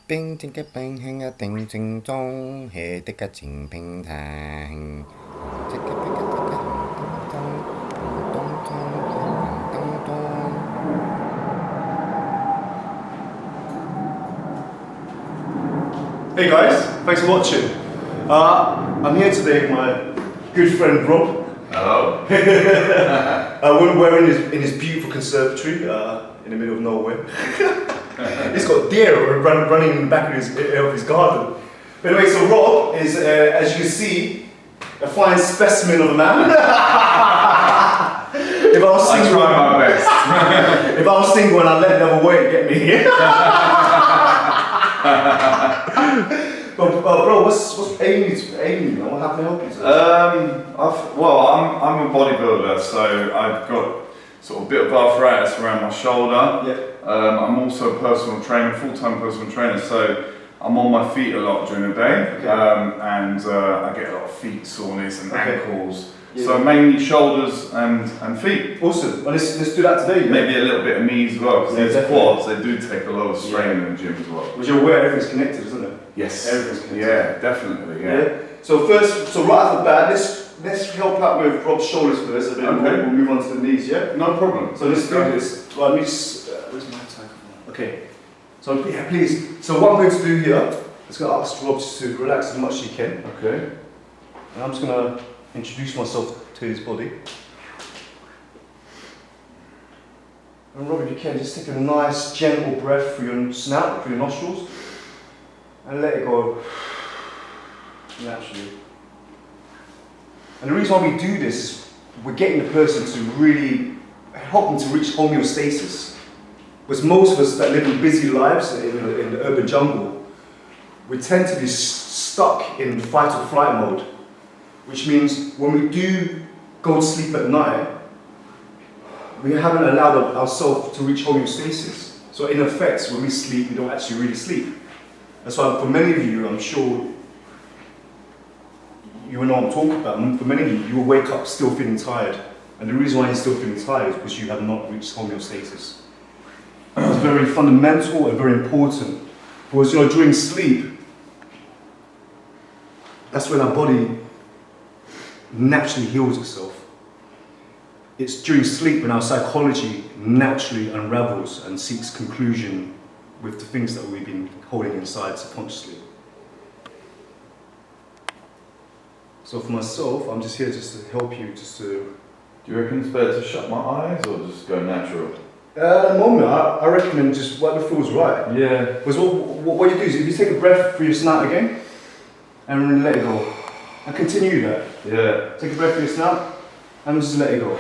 Bing tinka bang hang a ding ding dong, hey ticka ting ping tang. Ticka picka ticka ding dong, dong dong dong dong dong. Hey guys, thanks for watching. I'm here today with my good friend Rob. Hello. We're in his beautiful conservatory in the middle of nowhere. He's got deer running in the back of his garden. But anyway, so Rob is, as you can see, a fine specimen of a man. If I was single, I try my best. if I was single and I let another way get me here. But bro, what's aiming? What happened to help you today? I'm a bodybuilder, so I've got sort of a bit of arthritis around my shoulder. Yeah. I'm also a personal trainer, full-time personal trainer, so I'm on my feet a lot during the day, Okay. and I get a lot of feet soreness and Okay. ankles. Yeah. So mainly shoulders and feet. Awesome. Well, let's do that today. Yeah? Maybe a little bit of knees as well, because Yeah, these definitely. quads, they do take a lot of strain in the gym as well. Because you're aware everything's connected, isn't it? Yes. Everything's connected. Yeah, definitely. Yeah. So right off the bat, let's help out with Rob's shoulders first, and then Okay. we'll move on to the knees. Yeah. No problem. So let's do this. Well, let me just. Where's my tiger? Okay. So yeah, please. So what I'm going to do here is going to ask Rob just to relax as much as he can. Okay. And I'm just going to introduce myself to his body. And Rob, if you can, just take a nice, gentle breath through your snout, through your nostrils, and let it go naturally. And the reason why we do this is we're getting the person to really help them to reach homeostasis. Because most of us that live in busy lives in the urban jungle, we tend to be stuck in fight or flight mode. Which means when we do go to sleep at night, we haven't allowed ourselves to reach homeostasis. So in effect, when we sleep, we don't actually really sleep. That's why for many of you, I'm sure you will know what I'm talking about. For many of you, you will wake up still feeling tired. And the reason why you're still feeling tired is because you have not reached homeostasis. It's very fundamental and very important. Because during sleep, that's when our body naturally heals itself. It's during sleep when our psychology naturally unravels and seeks conclusion with the things that we've been holding inside subconsciously. So for myself, I'm just here just to help you, Do you reckon it's better to shut my eyes or just go natural? At the moment, I recommend just whatever feels right. Yeah. Because what you do is if you take a breath through your snout again, and let it go. And continue that. Yeah. Take a breath through your snout, and just let it go.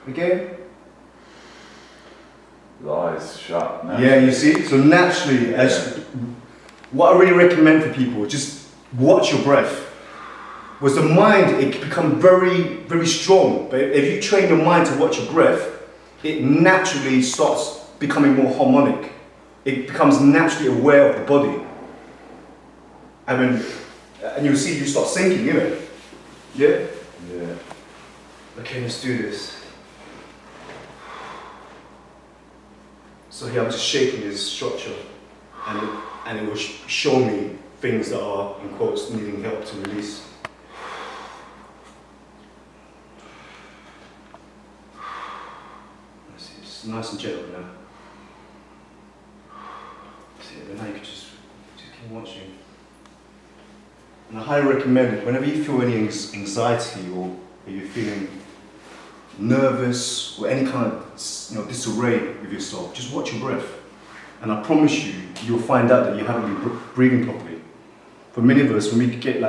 Again. The eyes shut. Naturally. Yeah, you see? So naturally, what I really recommend for people, just watch your breath. Because the mind, it can become very, very strong. But if you train your mind to watch your breath, it naturally starts becoming more harmonic. It becomes naturally aware of the body. And you'll see you start sinking, innit? Yeah? Yeah. Okay, let's do this. So here I'm just shaking his structure, and it will show me things that are, in quotes, needing help to release. Let's see, it's nice and gentle now. See, but now you can just keep watching. And I highly recommend it whenever you feel any anxiety or you're feeling nervous or any kind of disarray with yourself, just watch your breath. And I promise you, you'll find out that you haven't been breathing properly. For many of us, when we get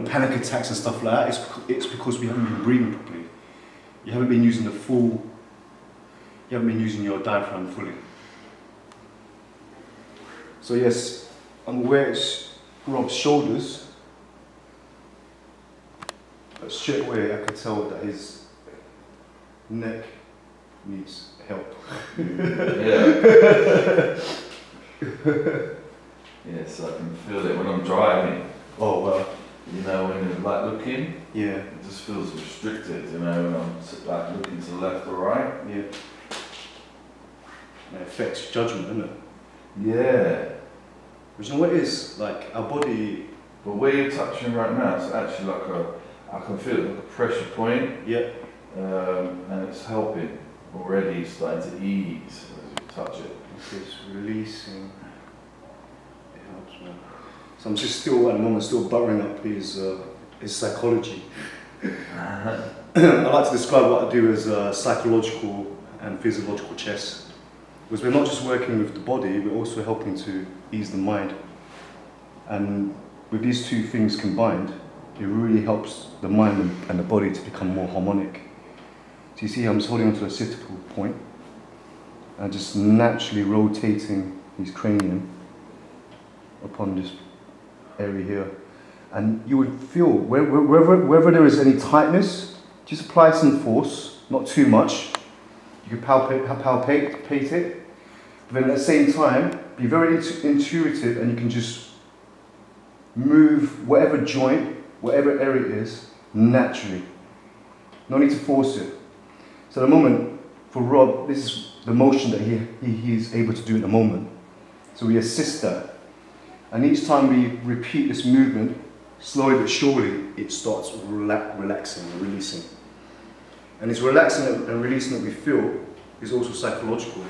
panic attacks and stuff like that, it's because we haven't been breathing properly. You haven't been using your diaphragm fully. So yes, I'm aware it's Rob's shoulders, but straight away I could tell that his neck needs help. Yeah. Yes, I can feel it when I'm driving. Oh well. When you're like looking, Yeah. it just feels restricted, when I'm like looking to the left or right. Yeah. It affects your judgment, doesn't it? Yeah. But you know what it is? Like our body. But where you're touching right now, it's actually like I can feel it like a pressure point. Yeah. And it's helping already, it's starting to ease as you touch it. It's releasing. It helps, man. So I'm just still at the moment still buttering up his psychology. I like to describe what I do as psychological and physiological chess. Because we're not just working with the body, we're also helping to ease the mind. And with these two things combined, it really helps the mind and the body to become more harmonic. So you see I'm just holding onto a cyclical point and just naturally rotating his cranium upon this area here. And you would feel, wherever there is any tightness, just apply some force, not too much. You can palpate it, but then at the same time, be very intuitive, and you can just move whatever joint, whatever area it is, naturally. No need to force it. So at the moment, for Rob, this is the motion that he is able to do at the moment. So we assist that. And each time we repeat this movement, slowly but surely, it starts relaxing and releasing. And this relaxing and releasing that we feel is also psychological.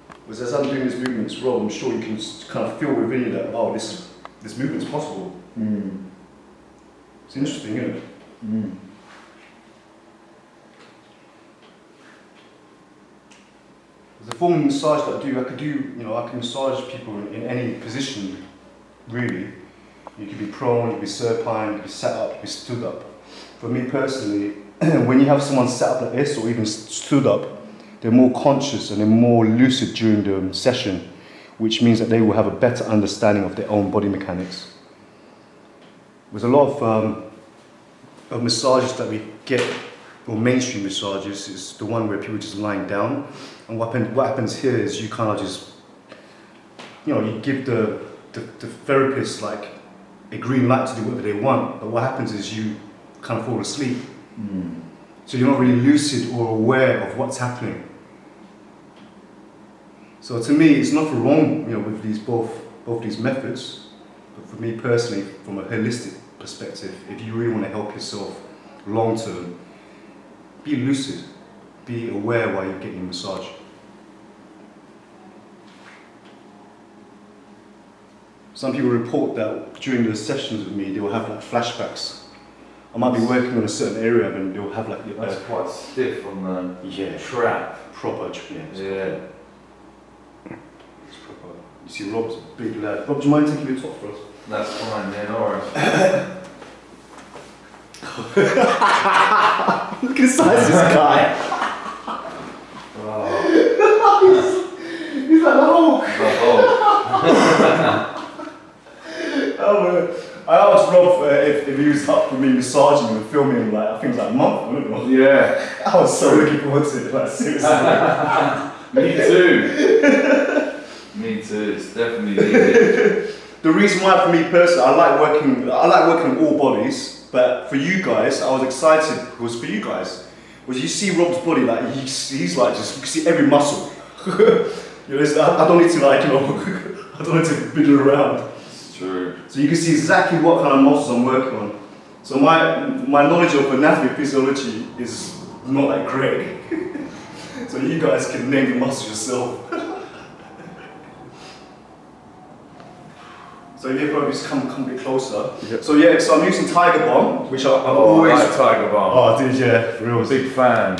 Because as I'm doing this movement as well, I'm sure you can kind of feel within you that, oh, this movement is possible. It's interesting, isn't it? The form of massage that I can massage people in any position, really. You could be prone, you could be supine, you could be sat up, you could be stood up. For me personally, when you have someone sat up like this or even stood up, they're more conscious and they're more lucid during the session, which means that they will have a better understanding of their own body mechanics. There's a lot of massages that we get, or mainstream massages, is the one where people are just lying down. And what happens here is you kind of just, you give the therapist like a green light to do whatever they want, but what happens is you kind of fall asleep. So you're not really lucid or aware of what's happening. So to me, it's nothing wrong, with these both these methods. But for me personally, from a holistic perspective, if you really want to help yourself long term, be lucid, be aware while you're getting a massage. Some people report that during the sessions with me, they will have like flashbacks. I might be working on a certain area and they'll have like... That's quite stiff on the trap. Proper, yeah. It's proper. You see Rob's a big lad. Rob, do you mind taking your top for us? That's fine, yeah, no worries. Look at the size of this guy. Oh. He's like the Hulk. I asked Rob if he was up for me massaging and filming like I think it was like a month, I don't know. Yeah. I was so looking forward to it, like seriously. Me too. Me too. It's definitely needed. The reason why for me personally, I like working on all bodies, but for you guys, I was excited because for you guys, was you see Rob's body, like he's like just, you can see every muscle. I don't need to I don't need to fiddle around. It's true. So you can see exactly what kind of muscles I'm working on. So my knowledge of anatomy and physiology is not that great. So you guys can name the muscles yourself. So yeah, probably just come a bit closer. Yeah. So I'm using Tiger Balm, which I'm always... I like Tiger Balm. Oh, dude, yeah, for real. Big fan.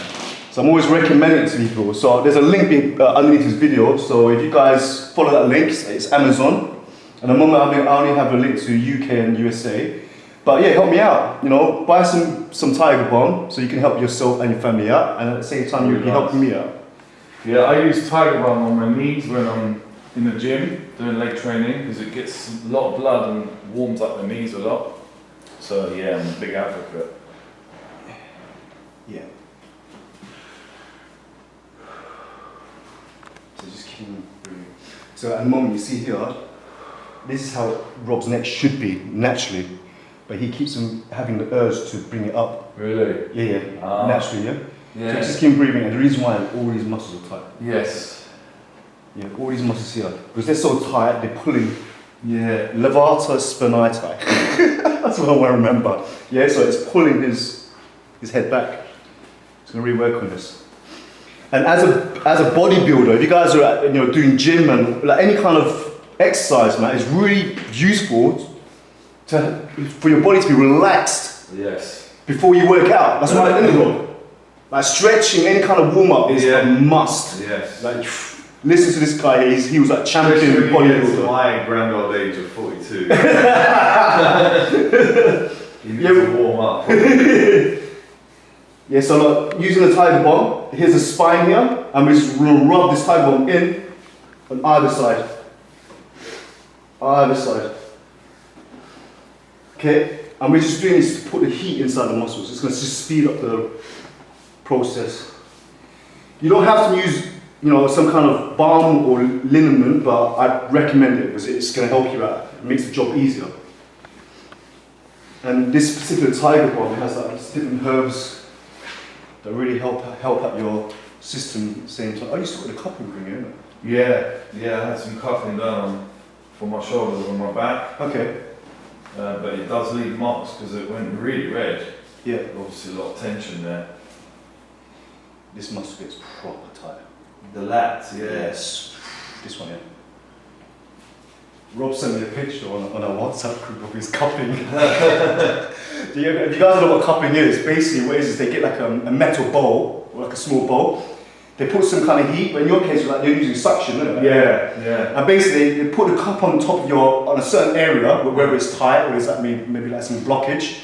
So I'm always recommending it to people. So there's a link underneath this video. So if you guys follow that link, it's Amazon. And at the moment I only have a link to UK and USA. But yeah, help me out. Buy some Tiger Balm so you can help yourself and your family out. And at the same time, you'll be helping me out. Yeah, I use Tiger Balm on my knees when I'm in the gym doing leg training because it gets a lot of blood and warms up the knees a lot. So yeah, I'm a big advocate. Yeah. So just keep breathing. So at the moment you see here, this is how Rob's neck should be naturally, but he keeps having the urge to bring it up. Really? Yeah. Naturally, yeah. Yeah. So just keep breathing, and the reason why all these muscles are tight. Yes. Yeah, all these muscles here, because they're so tight, they're pulling. Yeah. Levata spinatus. That's what I want to remember. Yeah, so it's pulling his head back. It's going to really work on this. And as a bodybuilder, if you guys are doing gym and like any kind of exercise, man, it's really useful for your body to be relaxed. Yes. Before you work out. That's why like stretching, any kind of warm up is a must. Yes. Like listen to this guy. He was like champion bodybuilder. My grand old age of 42. You need to warm up. Yeah, so look, using the Tiger Balm, here's the spine here, and we just rub this Tiger Balm in on either side. Either side. Okay, and we're just doing this to put the heat inside the muscles. It's going to just speed up the process. You don't have to use, some kind of balm or liniment, but I recommend it because it's going to help you out. It makes the job easier. And this particular Tiger Balm has like different herbs that really help out your system at the same time. Oh, you still got the cupping ring, isn't it? Yeah, I had some cuffing done for my shoulders and my back. Okay. But it does leave marks because it went really red. Yeah. Obviously a lot of tension there. This muscle gets proper tight. The lats, Yes. This one, yeah. Rob sent me a picture on our WhatsApp group of his cupping. If you guys don't know what cupping is, basically what it is they get like a metal bowl, or like a small bowl. They put some kind of heat, but in your case, like you're using suction, isn't it? Yeah. And basically, they put the cup on top of on a certain area, whether it's tight or there's like maybe like some blockage,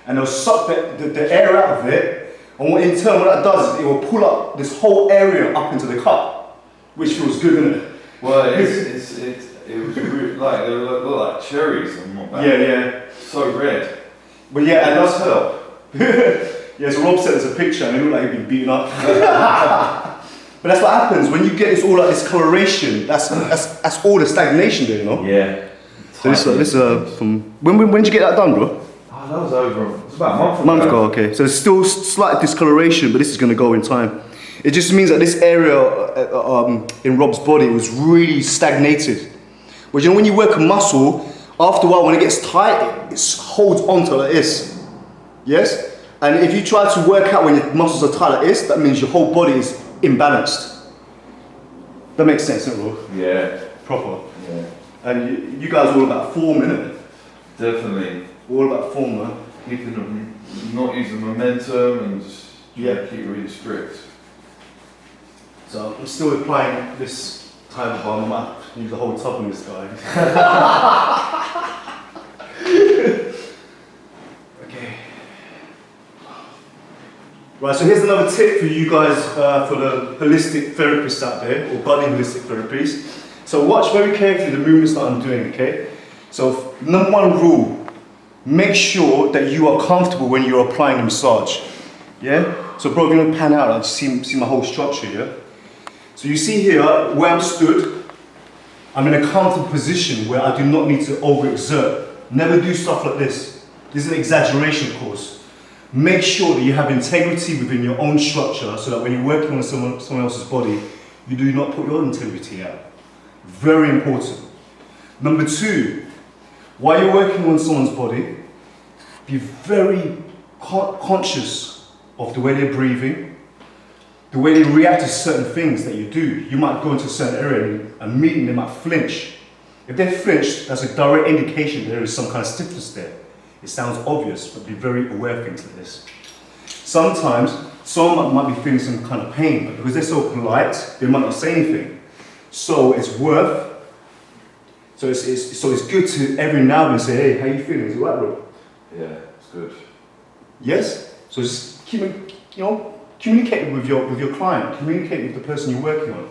and they'll suck the air out of it. And in turn, what that does is it will pull up this whole area up into the cup, which feels good, isn't it? Well, it was really, like they look like cherries on my back. Yeah. So red. But yeah, It does help. Yeah, so Rob sent us a picture and it looked like he'd been beaten up. But that's what happens when you get this all like this coloration. That's all the stagnation there, Yeah. So this from when did you get that done, bro? Oh, that was over. It was about a month ago. A month ago, okay. So there's still slight discoloration, but this is going to go in time. It just means that this area in Rob's body was really stagnated. But when you work a muscle, after a while when it gets tight, it holds onto like this. Yes? And if you try to work out when your muscles are tight like this, that means your whole body is imbalanced. That makes sense, doesn't it, Rob? Yeah. Proper. Yeah. And you guys are all about form, innit? Definitely. All about form, man. Keeping them, not using momentum and just keep really strict. So I'm still applying this Tiger Balm. I might have to use the whole tub on this guy. Okay. Right, so here's another tip for you guys, for the holistic therapists out there, or budding holistic therapists. So watch very carefully the movements that I'm doing, okay? So number one rule, make sure that you are comfortable when you're applying the massage. Yeah? So bro, if you want to pan out, I'll just see my whole structure, yeah? So you see here, where I'm stood, I'm in a comfortable position where I do not need to overexert. Never do stuff like this. This is an exaggeration, of course. Make sure that you have integrity within your own structure so that when you're working on someone else's body, you do not put your integrity out. Very important. Number two, while you're working on someone's body, be very conscious of the way they're breathing, the way they react to certain things that you do. You might go into a certain area and meeting, they might flinch. If they flinch, that's a direct indication there is some kind of stiffness there. It sounds obvious, but be very aware of things like this. Sometimes, someone might be feeling some kind of pain, but because they're so polite, they might not say anything. So it's good to every now and then say, hey, how you feeling? Is it right, bro? Yeah, it's good. Yes? So just communicate with your client, communicate with the person you're working on.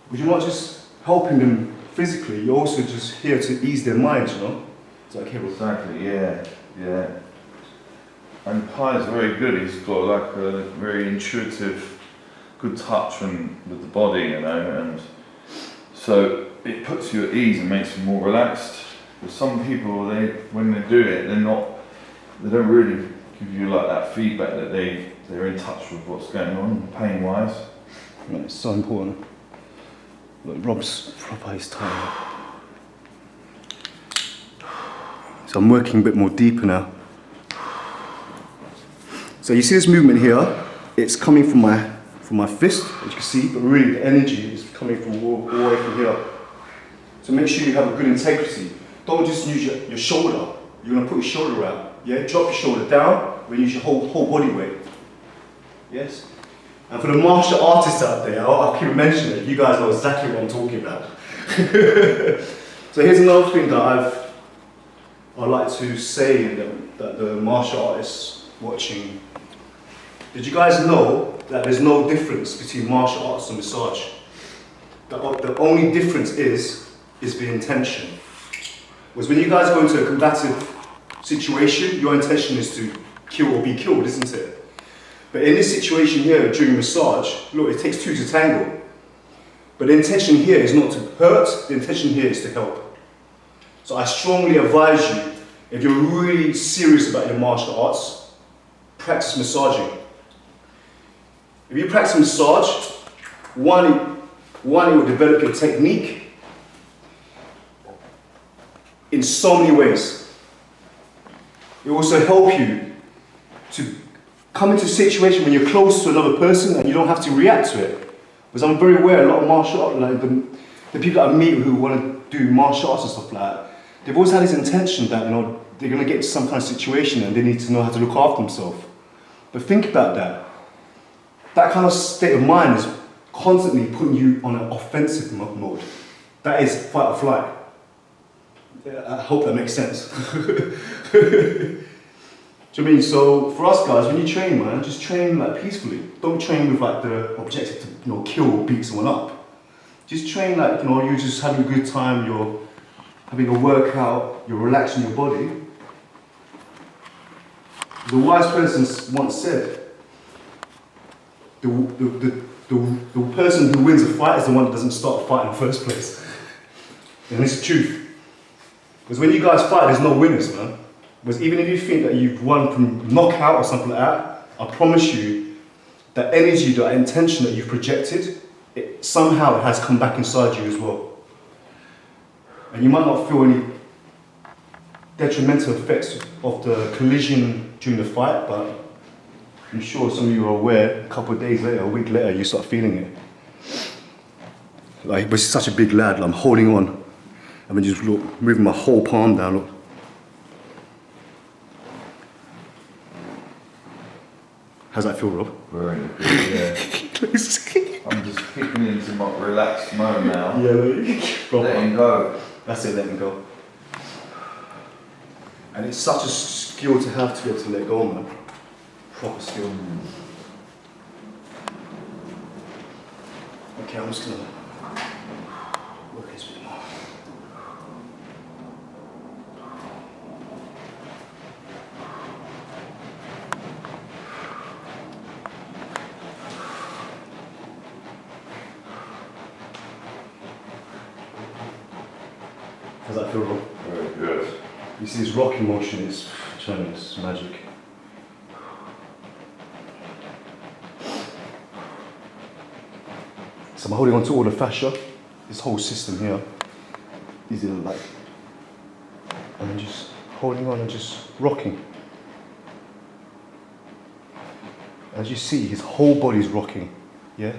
But you're not just helping them physically, you're also just here to ease their minds, It's like, hey, bro. Exactly, yeah. And Pie's very good. He's got like a very intuitive, good touch with the body, and so it puts you at ease and makes you more relaxed. But some people, when they do it, they don't really give you like that feedback that they're in touch with what's going on pain-wise. It's so important. Look, Rob's proper is tight. So I'm working a bit more deeper now. So you see this movement here? It's coming from my fist, as you can see, but really the energy is coming from all the way from here. So make sure you have a good integrity. Don't just use your shoulder. You're gonna put your shoulder out. Yeah, drop your shoulder down, but use your whole body weight. Yes? And for the martial artists out there, I'll keep mentioning it, you guys know exactly what I'm talking about. So here's another thing that I'd like to say that the martial artists watching. Did you guys know that there's no difference between martial arts and massage? The only difference is the intention. Whereas when you guys go into a combative situation, your intention is to kill or be killed, isn't it? But in this situation here, during massage, look, it takes two to tango. But the intention here is not to hurt, the intention here is to help. So I strongly advise you, if you're really serious about your martial arts, practice massaging. If you practice massage, one, it will develop your technique in so many ways. It will also help you to come into a situation when you're close to another person and you don't have to react to it. Because I'm very aware a lot of martial arts, like the people that I meet who want to do martial arts and stuff like that, they've always had this intention that, you know, they're going to get to some kind of situation and they need to know how to look after themselves. But think about that. That kind of state of mind is constantly putting you on an offensive mode. That is fight or flight. I hope that makes sense. Do you know what I mean? So for us guys, when you train, man, just train like peacefully. Don't train with like the objective to, you know, kill or beat someone up. Just train like, you know, you're just having a good time, you're having a workout, you're relaxing your body. The wise person once said, the person who wins a fight is the one that doesn't start a fight in the first place. And it's the truth. Because when you guys fight, there's no winners, man. Because even if you think that you've won from knockout or something like that, I promise you, that energy, that intention that you've projected, somehow it has come back inside you as well. And you might not feel any detrimental effects of the collision during the fight, but I'm sure some of you are aware, a couple of days later, a week later, you start feeling it. Like, but it's such a big lad, like, I'm holding on. I've been just look, moving my whole palm down, look. How's that feel, Rob? Very good, yeah. I'm just kicking into my relaxed mode now. Yeah, letting go. That's it, letting go. And it's such a skill to have to be able to let go, man. Proper skill. Okay, I'm just gonna work this bit more. How's that feel, Rob? Very good. You see this rocking motion, it's magic. So I'm holding on to all the fascia, this whole system here. Is like, and I'm just holding on and just rocking. As you see, his whole body's rocking, yeah?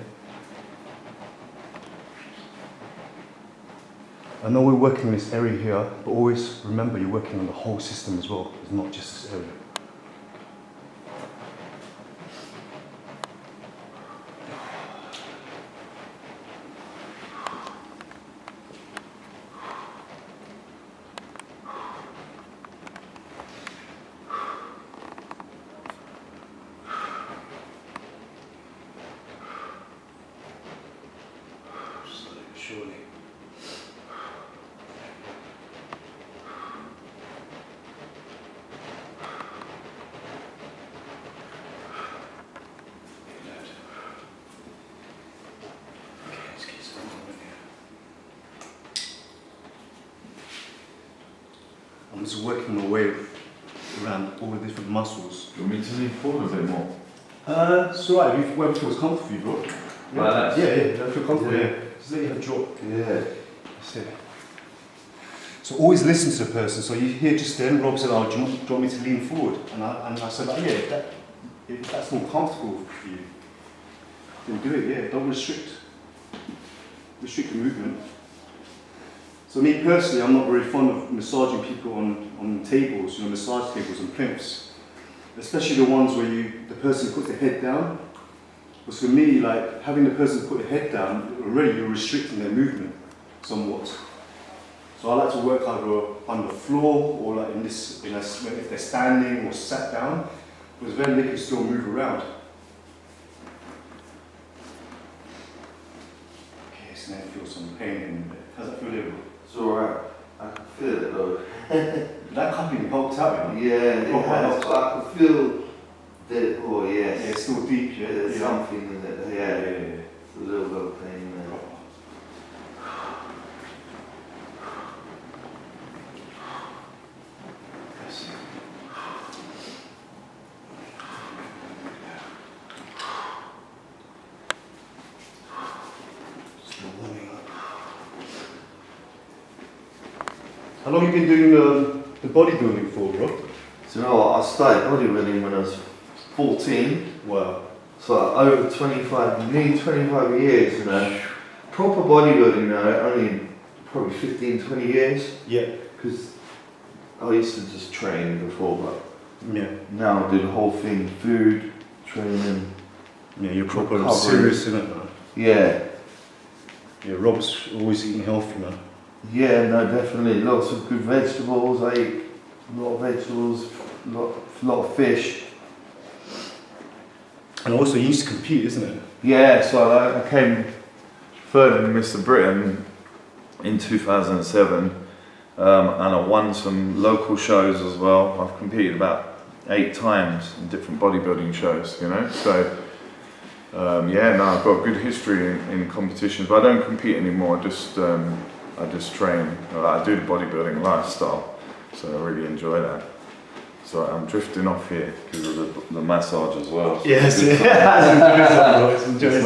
I know we're working in this area here, but always remember you're working on the whole system as well. It's not just this area. Surely. I'm just working my way around all the different muscles. Do you want me to lean forward a bit more? It's alright, whatever feels comfortable for you, bro. Like that? Yeah, I feel comfortable, yeah. Just let your head drop. Yeah. That's it. So always listen to the person. So you hear just then, Rob said, "Oh, do you want me to lean forward?" And I said, like, "Yeah, if that's more comfortable for you, then do it. Yeah, don't restrict the movement." So me personally, I'm not very fond of massaging people on tables, massage tables and plinths, especially the ones where the person puts their head down. Because for me, like having the person put their head down, already you're restricting their movement somewhat. So I like to work either on the floor or like if they're standing or sat down, because then they can still move around. Okay, so now I feel some pain in there. How's that feel, David? It's alright. I can feel it though. That cupping helped out, Yeah, it has. I can feel that. Oh yes. Yeah, it's still deep, yeah. There's something in it. Yeah. Yeah. It's a little bit of pain there. How long have you been doing the bodybuilding for, bro? So you know what? I started bodybuilding when I was 14. Wow. So over nearly 25 years, Proper bodybuilding now, only probably 15, 20 years. Yeah. Because I used to just train before, but Yeah. now I do the whole thing, food, training. Yeah, you're proper Recovery. serious in it, man. Yeah. Yeah, Rob's always eating healthy, man. Yeah, no, definitely. Lots of good vegetables. I eat a lot of vegetables, a lot of fish. And also, you used to compete, isn't it? Yeah, so I came third in Mr. Britain in 2007, and I won some local shows as well. I've competed about 8 times in different bodybuilding shows, So, I've got a good history in competitions, but I don't compete anymore. I just train. I do the bodybuilding lifestyle, so I really enjoy that. So I'm drifting off here because of the massage as well. So Yes, it's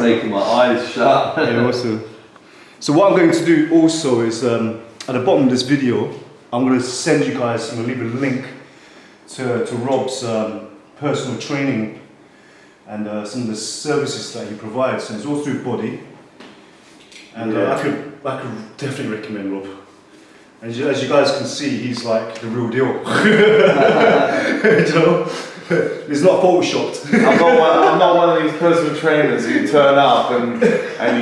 making my eyes shut. Yeah, awesome. So what I'm going to do also is, at the bottom of this video, I'm going to send you guys, leave a link to Rob's personal training and some of the services that he provides. And it's all through body. And I could definitely recommend Rob. And as you guys can see, he's like the real deal. It's not photoshopped. I'm not one of these personal trainers who turn up and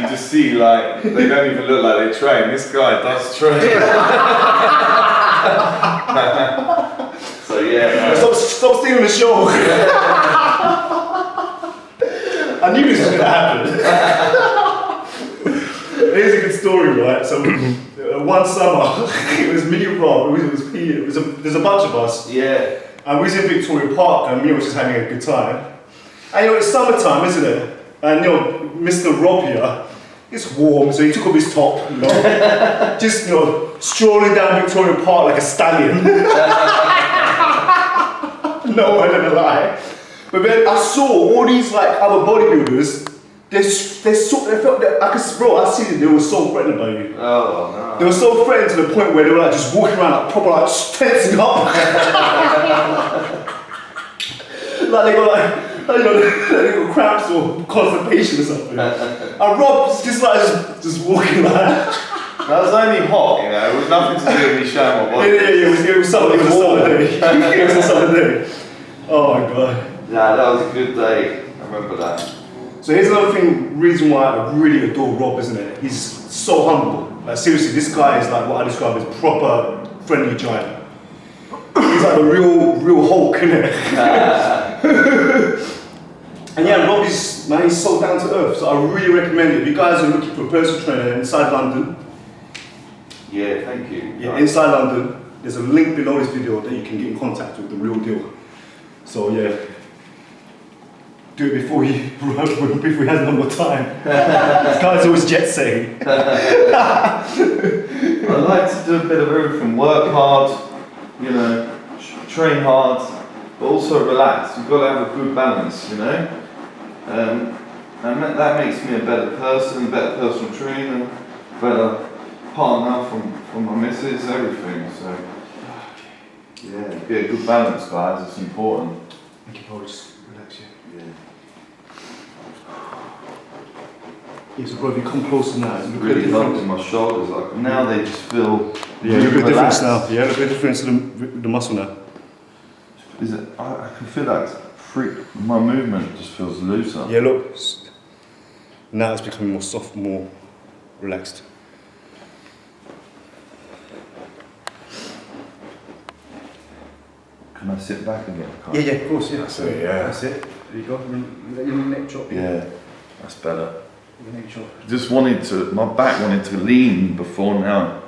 you just see like they don't even look like they train. This guy does train. So yeah. Stop stealing the show. I knew this was going to happen. Here's a good story, right? So one summer, it was me and Rob. There's a bunch of us. Yeah. And we was in Victoria Park, and me was just having a good time. And it's summertime, isn't it? And Mr. Rob here, it's warm, so he took off his top, just strolling down Victoria Park like a stallion. No word of a lie. But then I saw all these like other bodybuilders. They felt that I see that they were so threatened by you. Oh no. They were so threatened to the point where they were like just walking around like proper like tensing up. Like they got cramps or constipation or something. And Rob's just just walking like that. That was only hot, it was nothing to do with me showing my body. Yeah, it was something. It was a summer day. It was a summer day. Oh my god. Yeah, that was a good day. I remember that. So here's another reason why I really adore Rob, isn't it? He's so humble. Like seriously, this guy is like what I describe as proper friendly giant. He's like a real Hulk, innit? And yeah, Rob is, man, he's so down to earth. So I really recommend it. If you guys are looking for a personal trainer inside London. Yeah, thank you. Yeah, inside London. There's a link below this video that you can get in contact with the real deal. So yeah. Do it before he has no more time. This guy's always jet setting. I like to do a bit of everything. Work hard, train hard, but also relax. You've got to have a good balance, And that makes me a better person, a better personal trainer. better partner from my missus, everything. So yeah, get a good balance, guys. It's important. Thank you, Paul. Just relax, yeah. Yeah. Yeah, so bro, if you come closer now, It's look really at the helping difference. my shoulders. Like now they just feel Yeah, really look at the difference relaxed. now. Yeah, look at the difference in the muscle now. Is it? I can feel like my movement just feels looser. Yeah, look. Now it's becoming more soft, more relaxed. Can I sit back again? Yeah, yeah, of course, yeah. That's it, yeah. That's it. There you go. Let your neck drop. Yeah, that's better. Your neck drop. Just wanted to, my back wanted to lean before now.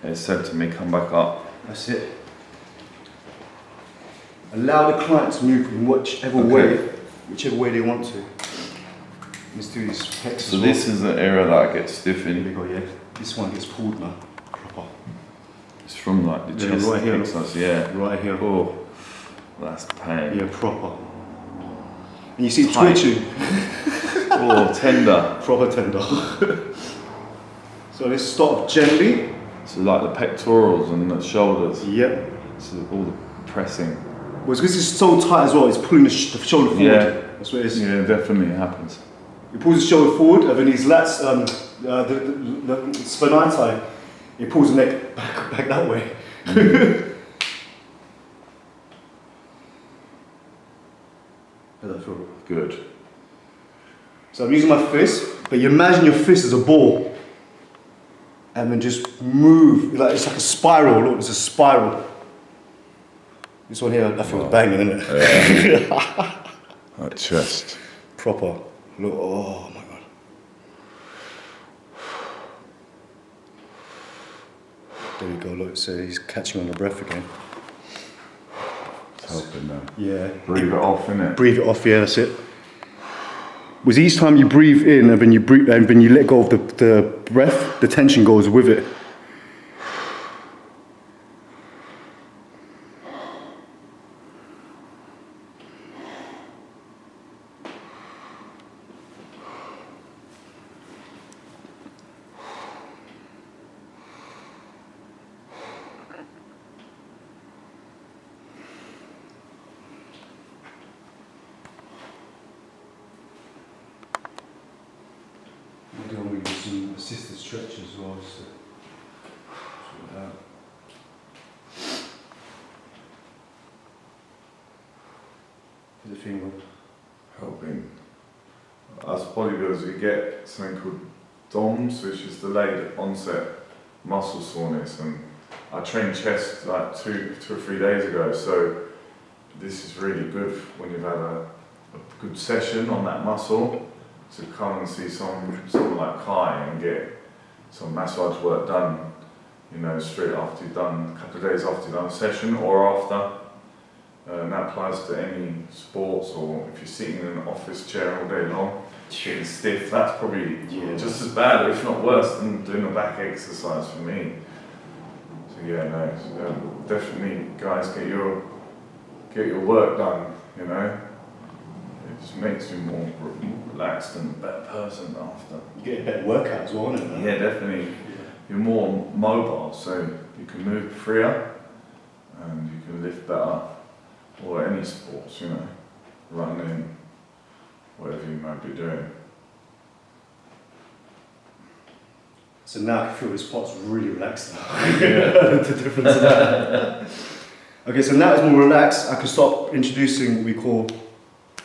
It said to me, come back up. That's it. Allow the client to move in whichever way they want to. Let's do these pecs. So this is the area that I get stiff There you in. go, yeah. This one gets pulled now. Proper. It's from like the Yeah, chest right here. exercise, yeah. Right here. Oh, that's pain. Yeah, proper. And you see it Tight. twitching. Oh, tender. Proper tender. So let's start gently. So like the pectorals and the shoulders. Yep. So all the pressing. Well, it's because it's so tight as well, it's pulling the shoulder forward. Yeah. That's what it is. Yeah, definitely happens. He pulls his shoulder forward, and then his lats, the spinatus, he pulls the neck back that way. How does that feel? Good. So I'm using my fist, but you imagine your fist as a ball, and then just move, like it's like a spiral. Look, it's a spiral. This one here, that feels banging, isn't it? That chest. Proper. Look, oh my god. There we go, look, so he's catching on the breath again. It's helping now. Yeah. Breathe it off, innit? Breathe it off, yeah, that's it. With each time you breathe in and then you breathe and then you let go of the breath, the tension goes with it. Maybe I'm going to do some assisted stretches as well. So sort it out. How's it feeling, Rob? Helping. As bodybuilders, we get something called DOMS, which is delayed onset muscle soreness, and I trained chest like two or 3 days ago, so this is really good when you've had a good session on that muscle to come and see someone like Kai and get some massage work done, you know, straight after you've done, a couple of days after you've done a session or after. And that applies to any sports, or if you're sitting in an office chair all day long, getting stiff, that's probably just as bad, if not worse, than doing a back exercise for me. So yeah, no, definitely guys, get your work done, you know. It just makes you more relaxed and a better person after. You get a better workout as well, isn't it? Yeah, definitely. Yeah. You're more mobile, so you can move freer and you can lift better. Or any sports, you know, running, whatever you might be doing. So now I can feel this part's really relaxed now. Yeah. The difference in that. Okay, so now it's more relaxed. I can start introducing what we call,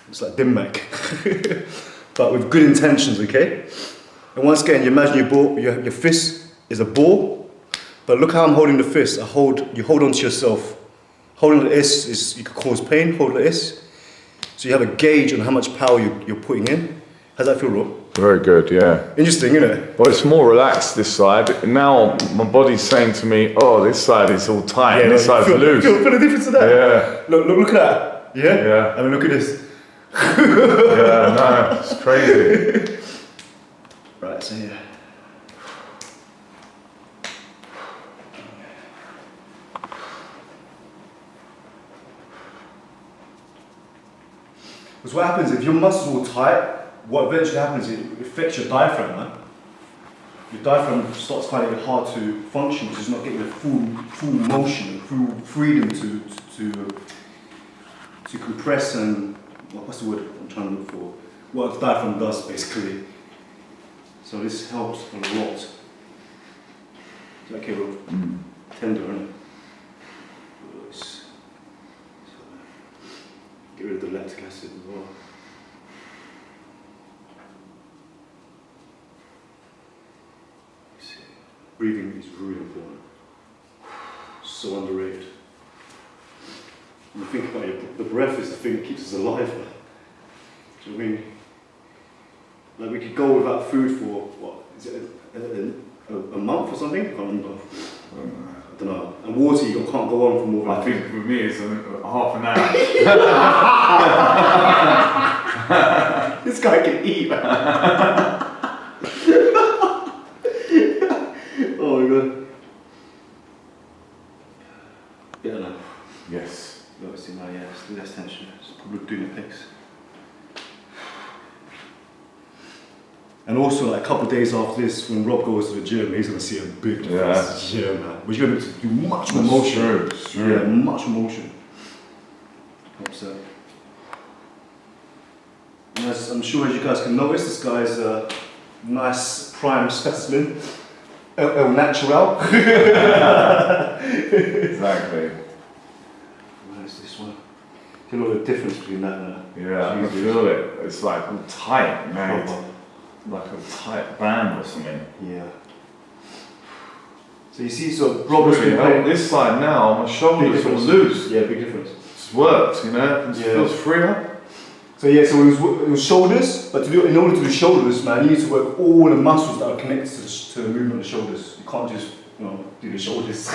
it's like dimmak, but with good intentions, okay? And once again, you imagine your fist is a ball, but look how I'm holding the fist. You hold on to yourself. Holding the S you could cause pain, hold the S. So you have a gauge on how much power you're putting in. How's that feel, Rob? Very good, yeah. Interesting, isn't it? Well, it's more relaxed this side. Now my body's saying to me, oh, this side is all tight, and this side's loose. Feel the difference of that? Yeah. Look at that. Yeah? Yeah. And then look at this. Yeah, no, it's crazy. Right, so yeah. Because what happens if your muscles are tight, what eventually happens is it affects your diaphragm, man. your diaphragm starts finding it hard to function because it's not getting the full motion, full freedom to compress and, what's the word I'm trying to look for? What the diaphragm does basically. So this helps a lot. Is that okay, Rob? Tender, isn't it? Get rid of the lactic acid as well. Breathing is really important. So underrated. When you think about it, the breath is the thing that keeps us alive. Do you know what I mean? Like we could go without food for, what, is it a month or something? I can't remember. I don't know. And water, you can't go on for more than I think for me it's half an hour. This guy can eat, man. Oh my god. Yeah, no. Yes. Obviously, no, yeah, it's less tension. It's probably doing the picks. And also, like a couple of days after this, when Rob goes to the gym, he's going to see a big difference. Yeah, man. But you're going to do much more motion. True. Yeah, much more motion. Upset. And as I'm sure as you guys can notice, this guy's a nice prime specimen. El natural. Exactly. Where's this one? You know the difference between that and that? Yeah, I can feel it. It's like all tight, mate. Like a tight band or something. Yeah. So you see, so Robert's Really been helped. playing. This side now, my shoulders are loose. Yeah, big difference. It's worked, you know. It feels freer. So yeah, so it was shoulders, but in order to do shoulders, man, you need to work all the muscles that are connected to the movement of the shoulders. You can't just, do the shoulders.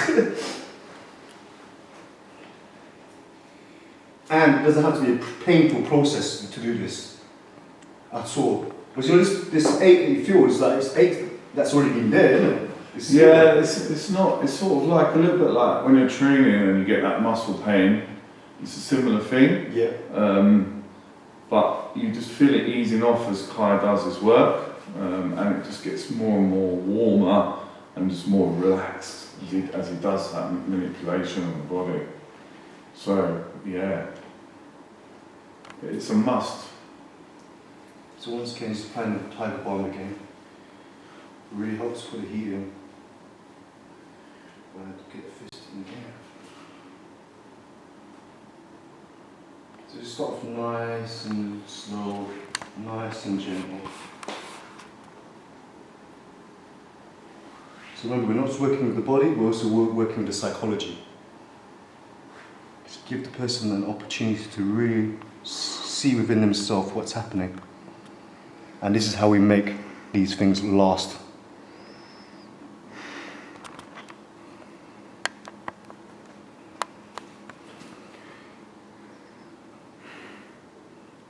And it doesn't have to be a painful process to do this at all. Because this ache that you feel is like it's ache that's already been there, isn't it? It's not. It's sort of like a little bit like when you're training and you get that muscle pain. It's a similar thing. Yeah. But you just feel it easing off as Kai does his work, and it just gets more and more warmer and just more relaxed as he does that manipulation of the body. So yeah, it's a must. So once again, he's playing the Tiger Balm again. It really helps put the heat in. Get the fist in here. So just start off nice and slow, nice and gentle. So remember, we're not just working with the body, we're also working with the psychology. Just give the person an opportunity to really see within themselves what's happening. And this is how we make these things last.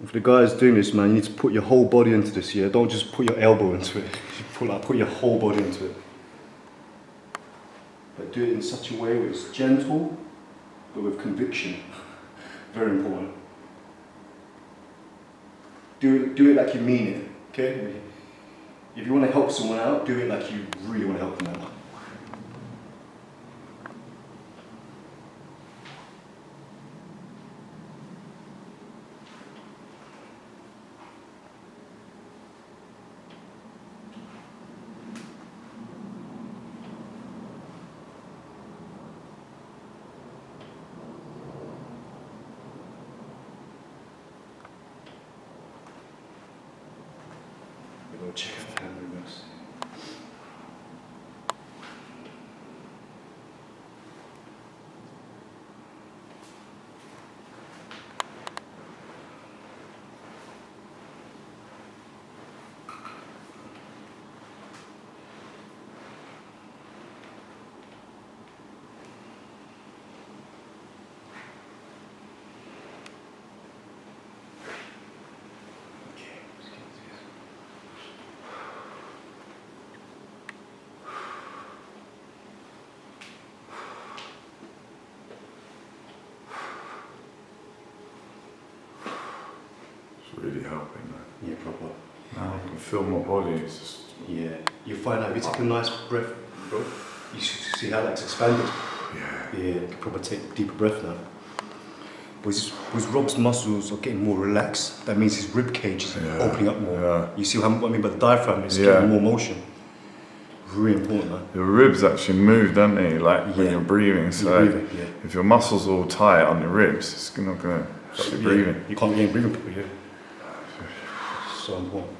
If the guy is doing this, man, you need to put your whole body into this, yeah? Don't just put your elbow into it. Put your whole body into it. But do it in such a way where it's gentle, but with conviction. Very important. Do it like you mean it, okay? If you want to help someone out, do it like you really want to help them out. Go check out the hand movements. Really helping that. Yeah, proper. Now I can feel my body. It's just Yeah. you find out if you take a nice breath, bro, you see how that's expanded. Yeah. Yeah, you can probably take a deeper breath now. Because Rob's muscles are getting more relaxed, that means his rib cage is opening up more. Yeah. You see what I mean by the diaphragm is getting more motion. Really important, man. Your ribs actually move, don't they? Like when you're breathing. So if your muscles are all tight on your ribs, it's not going to stop you breathing. You can't get breathing properly. So important.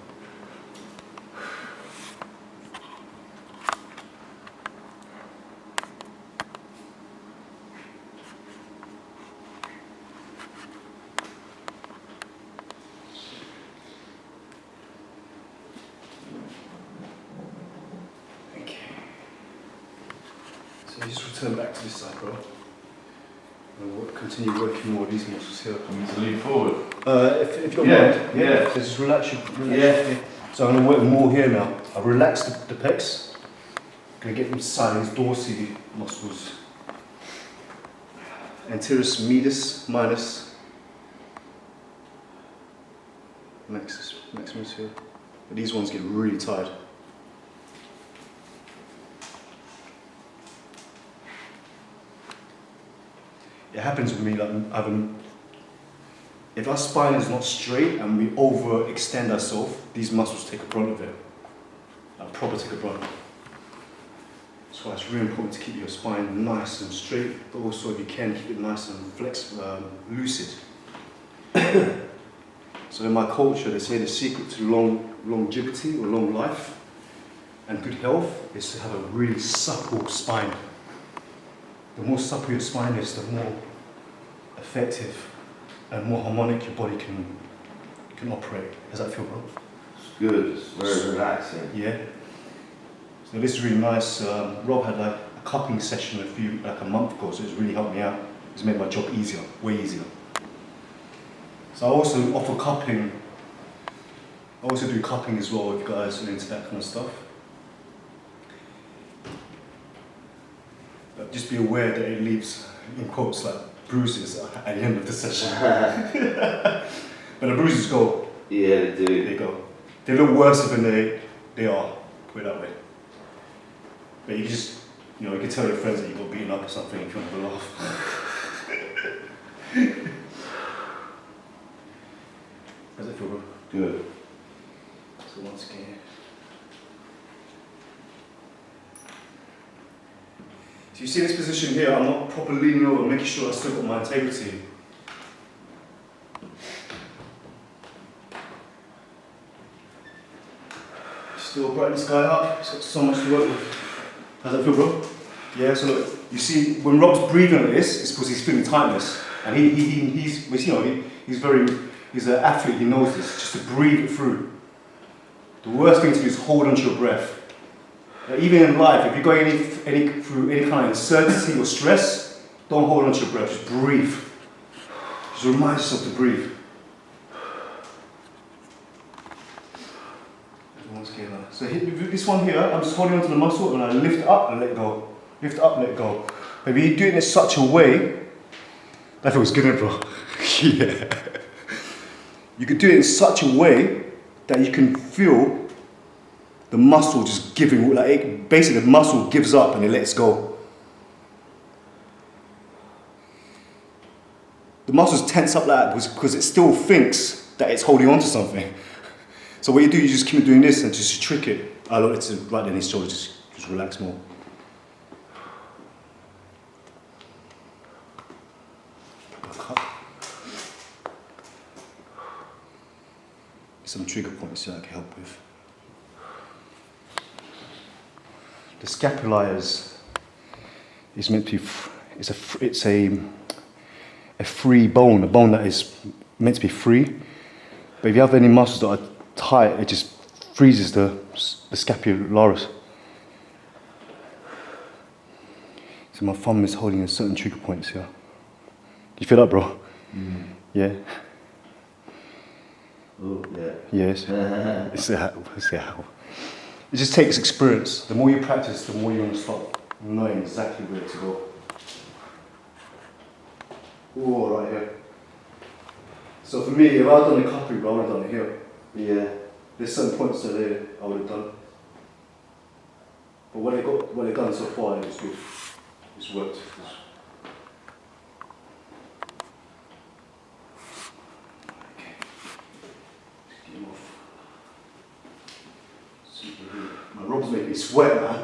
So you just return back to this side, bro. And we'll continue working more of these muscles here. To lean forward. If you don't mind, so just relax your. So I'm going to work more here now. I've relaxed the pecs. I'm going to get inside these dorsal muscles. Anterior medius minus. Maximus here. But these ones get really tired. It happens with me, like if our spine is not straight and we overextend ourselves, these muscles take a brunt of it. Like proper take a brunt. That's why it's really important to keep your spine nice and straight, but also if you can, keep it nice and lucid. So in my culture, they say the secret to longevity or long life and good health is to have a really supple spine. The more supple your spine is, the more effective and more harmonic your body can operate. Does that feel, bro? It's good. It's very relaxing. Yeah. So this is really nice. Rob had like a cupping session a month ago, so it's really helped me out. It's made my job easier, way easier. So I also offer cupping. I also do cupping as well if you guys are into that kind of stuff. But just be aware that it leaves, in quotes, like bruises at the end of the session. But the bruises go. Yeah, they do. They go. They look worse than they are, put it that way. But you can just, you can tell your friends that you got beaten up or something if you want to have a laugh. How's it feel, bro? Good. So once again. So you see this position here, I'm not properly leaning over, making sure I still got my integrity. Still brighten this guy up, he's got so much to work with. How's that feel, bro? Yeah, so look, you see, when Rob's breathing like this, it's because he's feeling tightness. And he's an athlete, he knows this, just to breathe it through. The worst thing to do is hold onto your breath. Even in life, if you're going through any kind of uncertainty or stress, don't hold onto your breath, just breathe. Just remind yourself to breathe. So this one here, I'm just holding onto the muscle and I lift it up and let go. Lift it up and let go. Maybe you do it in such a way, that feels good, bro. Yeah. You could do it in such a way that you can feel the muscle just giving, basically the muscle gives up and it lets go. The muscles tense up like that because it still thinks that it's holding on to something. So what you do, you just keep doing this and just trick it. I like it to right in his shoulder, just relax more. Some trigger points that I can help with. The scapula is meant to be, it's a free bone, a bone that is meant to be free. But if you have any muscles that are tight, it just freezes the scapularis. So my thumb is holding a certain trigger points here. Do you feel that, bro? Mm. Yeah. Oh, yeah. Yes. It's it just takes experience. The more you practice, the more you're going to start knowing exactly where to go. Oh, right here. So for me, if I'd done the cupping, I would have done it here. Yeah. There's certain points that I would have done. But what they've done so far is good. It's worked. Okay. Just get him off. Super good. My rob's making me sweat, man.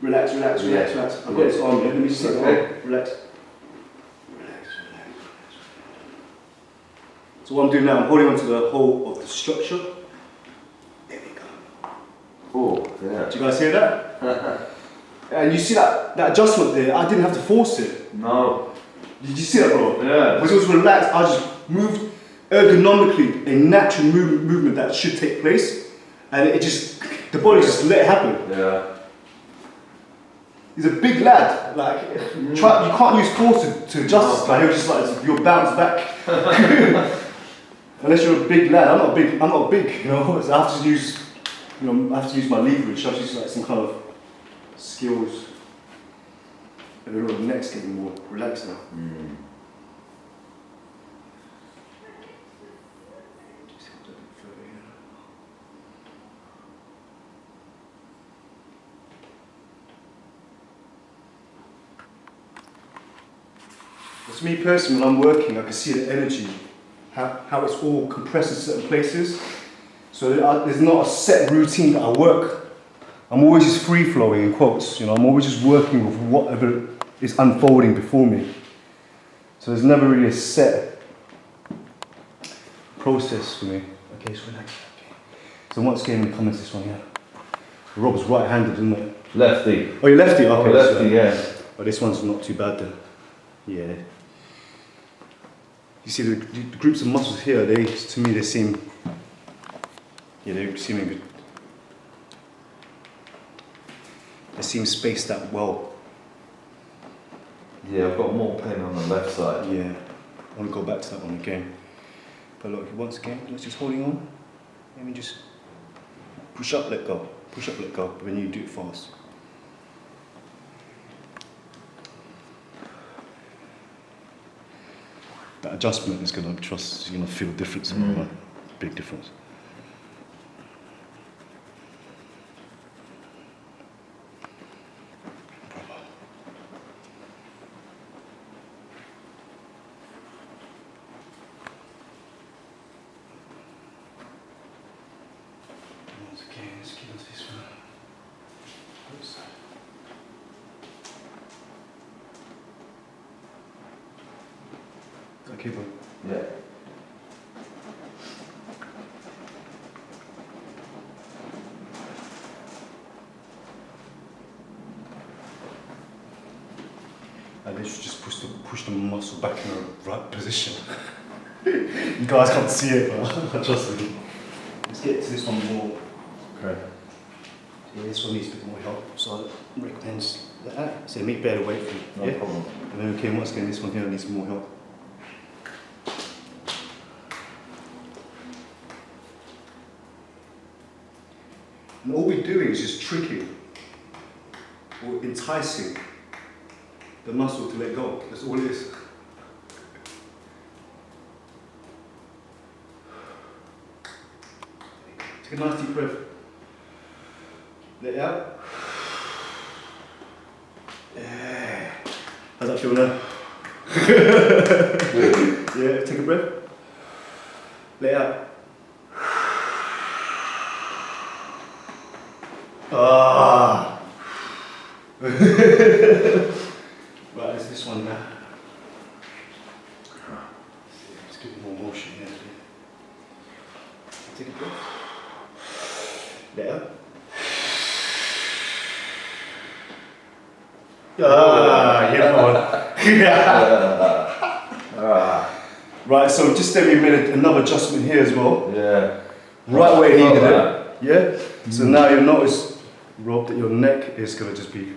Relax. I've got this arm here. Let me just sit down. Relax. So what I'm doing now, I'm holding onto the whole of the structure. There we go. Oh, yeah. Do you guys hear that? And you see that adjustment there? I didn't have to force it. No. Did you see that, bro? Yeah. Because it was relaxed. I just moved ergonomically, a natural movement that should take place, and it just, the body just let it happen. Yeah. He's a big lad. Like, you can't use force to adjust. Like, he'll just like you'll bounce back. Unless you're a big lad. I'm not big. You know. So I have to use, I have to use my leverage. I have to use like some kind of skills. And the neck's getting more relaxed now. For me personally, when I'm working, I can see the energy, how it's all compressed in certain places. So there's not a set routine that I work. I'm always just free flowing in quotes. I'm always just working with whatever is unfolding before me. So there's never really a set process for me. Okay, so relax. Okay. So what's getting in the comments this one here? Rob's right-handed, isn't it? Lefty. Oh, you're lefty. Okay. Lefty, yeah. Oh, this one's not too bad then. Yeah. You see the groups of muscles here, to me they seem good. They seem spaced out well. Yeah, I've got more pain on the left side. Yeah. I want to go back to that one again. But look, once again, let's just holding on. Let me just push up, let go. Push up, let go. But then you do it fast. That adjustment is going to you're going to feel a difference, right? Big difference. Once again, let's get onto this one. Okay, bro. Yeah. And then you just push the muscle back in the right position. You guys can't see it, but trust me. Let's get to this one more. Okay. Yeah, this one needs a bit more help, so I recommend that. So make better weight for you. No problem. And then okay, once again, this one here needs more help. And all we're doing is just tricking or enticing the muscle to let go. That's all it is. Take a nice deep breath. Let it out. Yeah. How's that feel now? Yeah, take a breath. Let it out. Ah. Right, it's this one now. Let's give it more motion here. Take a breath. Let it out. Ah, yeah, Right, so just then we made another adjustment here as well. Yeah. Right where you needed it. Yeah? So now you'll notice, Rob, that your neck is going to just be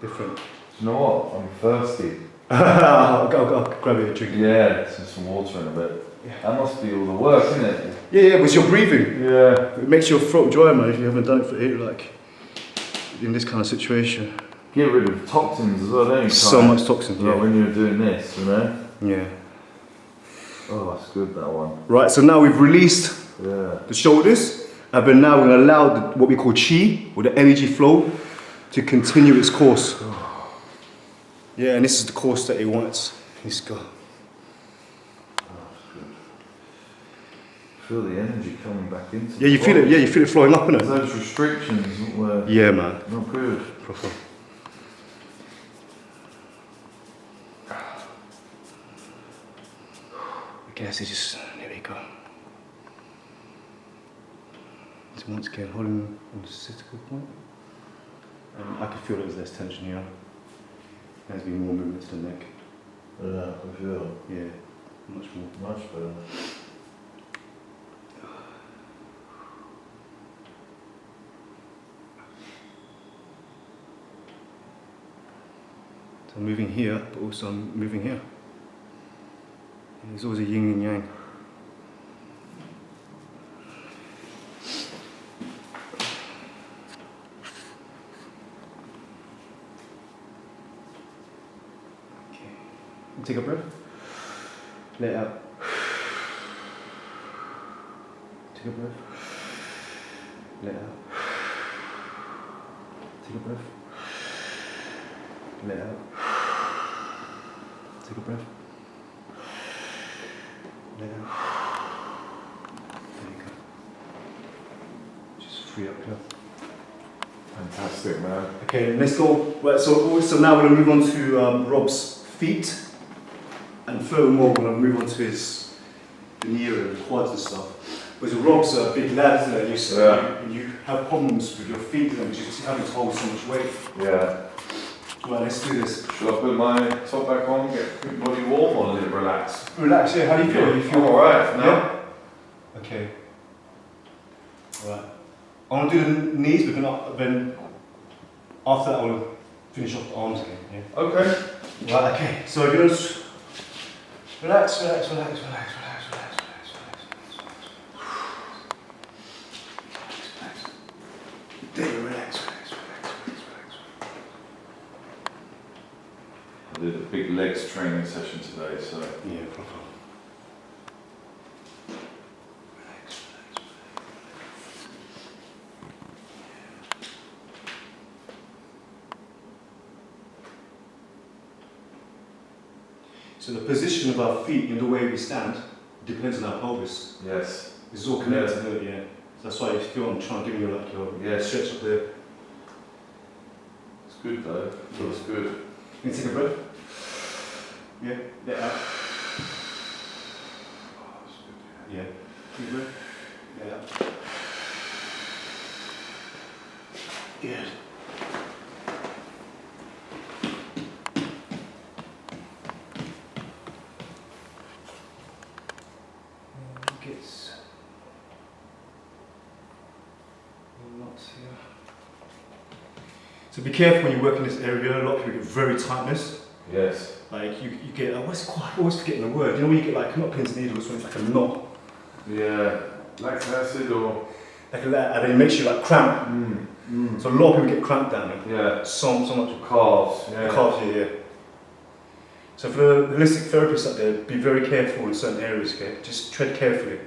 different. You know what? I'm thirsty. I'll grab you a drink. Yeah, just some water in a bit. Yeah. That must be all the work, isn't it? Yeah, because you're breathing. Yeah. It makes your throat dry, man, if you haven't done it for like in this kind of situation. Get rid of toxins as well, don't you? So much toxins, Like yeah. when you're doing this, you know? Yeah. Oh, that's good, that one. Right, so now we've released the shoulders, and then now we're going to allow what we call chi, or the energy flow, to continue its course. Yeah, and this is the course that he wants. He's got. Feel the energy coming back into. Yeah, you feel it. Yeah, you feel it flowing up, innit? Those restrictions were. Yeah, man. Not good. Proper. Okay, so just there we go. So once again, holding on the critical point. I can feel there's less tension here. There's been more movement to the neck. Yeah, I feel. Yeah, much more. Much better. So I'm moving here, but also I'm moving here. And there's always a yin and yang. Okay. Take a breath. Let it out. Take a breath. Let it out. Take a breath. Let it out. Take a breath. Let it out. There you go. Just free up here. Fantastic, man. Okay, let's go. Right, so now we're going to move on to Rob's feet. And furthermore, we're going to move on to his knee area, the quads and stuff. Because Rob's a big lad, isn't it? You have problems with your feet, and you just having to hold so much weight. Yeah. Right, let's do this. Should I put my top back on, get the body warm, or let it relax? Relax, yeah. How do you feel? You feel I'm alright now. Yeah? Okay. Right. I want to do the knees, but then after that, I want to finish off the arms again. Yeah? Okay. Right, okay. So you're just relax, relax, relax, relax, relax, relax, relax, relax, relax. There you relax, relax, relax, relax, relax. I did a big legs training session today, so. Yeah, proper. So the position of our feet and the way we stand depends on our pelvis. Yes. It's all connected to it, yeah. So that's why you feel I'm trying to give you like your stretch up there. It's good though. Feels good. Can you take a breath? Yeah, let out. Oh, it's good. Yeah. Take a breath. Let out. Good. So be careful when you work in this area. A lot of people get very tightness. Yes. Like you get, I always forgetting the word. You know when you get like, not pins and needles, when it's like a knot. Yeah. Lactic acid or? Like a, and then it makes you like cramp. So a lot of people get cramped down there. Yeah. So much. Calves. Yeah. The calves, yeah. So for the holistic therapists out there, be very careful in certain areas, okay? Just tread carefully.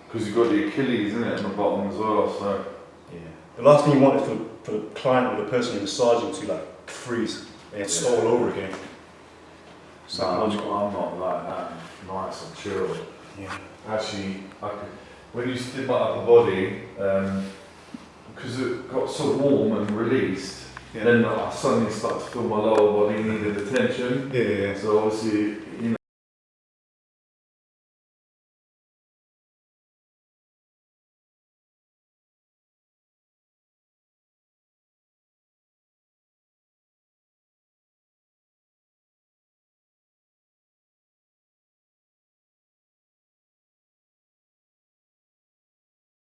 Because you've got the Achilles, isn't it, on the bottom as well, so. Yeah. The last thing you want is for the client or the person you're massaging to like freeze and start all over again. No, I'm not like that. Nice and chill. Yeah. Actually, when you did my upper body, because it got so warm and released, then I suddenly started to feel my lower body needed attention. Yeah. So obviously, you know.